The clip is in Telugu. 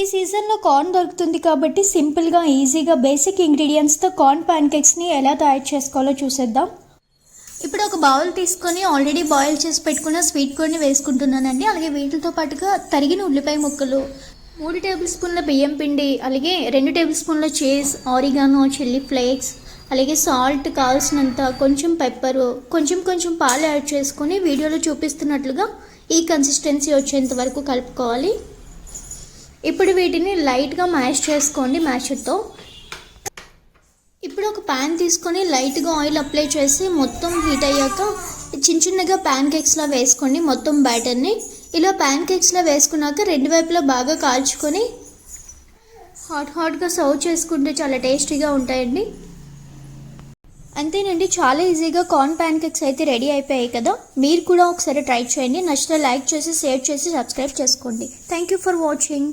ఈ సీజన్లో కార్న్ దొరుకుతుంది కాబట్టి సింపుల్గా ఈజీగా బేసిక్ ఇంగ్రీడియంట్స్తో కార్న్ ప్యాన్ కేక్స్ని ఎలా తయారు చేసుకోవాలో చూసేద్దాం. ఇప్పుడు ఒక బౌల్ తీసుకొని ఆల్రెడీ బాయిల్ చేసి పెట్టుకున్న స్వీట్ కార్న్ని వేసుకుంటున్నానండి. అలాగే వీటితో పాటుగా తరిగిన ఉల్లిపాయ ముక్కలు, 3 టేబుల్ స్పూన్ల బియ్యం పిండి, అలాగే 2 టేబుల్ స్పూన్ల చీజ్, ఆరిగానో, చిల్లీ ఫ్లేక్స్, అలాగే సాల్ట్ కావాల్సినంత, కొంచెం పెప్పరు, కొంచెం పాలు యాడ్ చేసుకొని వీడియోలో చూపిస్తున్నట్లుగా ఈ కన్సిస్టెన్సీ వచ్చేంత వరకు కలుపుకోవాలి. ఇప్పుడు వీటిని లైట్గా మ్యాష్ చేసుకోండి మ్యాషర్తో. ఇప్పుడు ఒక ప్యాన్ తీసుకొని లైట్గా ఆయిల్ అప్లై చేసి మొత్తం హీట్ అయ్యాక చిన్నగా ప్యాన్ కేక్స్లా వేసుకోండి మొత్తం బ్యాటర్ని. ఇలా ప్యాన్ కేక్స్లా వేసుకున్నాక 2 వైపులా బాగా కాల్చుకొని హాట్గా సర్వ్ చేసుకుంటే చాలా టేస్టీగా ఉంటాయండి. అంతేనండి, చాలా ఈజీగా కార్న్ ప్యాన్ కేక్స్ అయితే రెడీ అయిపోయాయి కదా. మీరు కూడా ఒకసారి ట్రై చేయండి. నచ్చితే లైక్ చేసి, షేర్ చేసి, సబ్స్క్రైబ్ చేసుకోండి. Thank you for watching.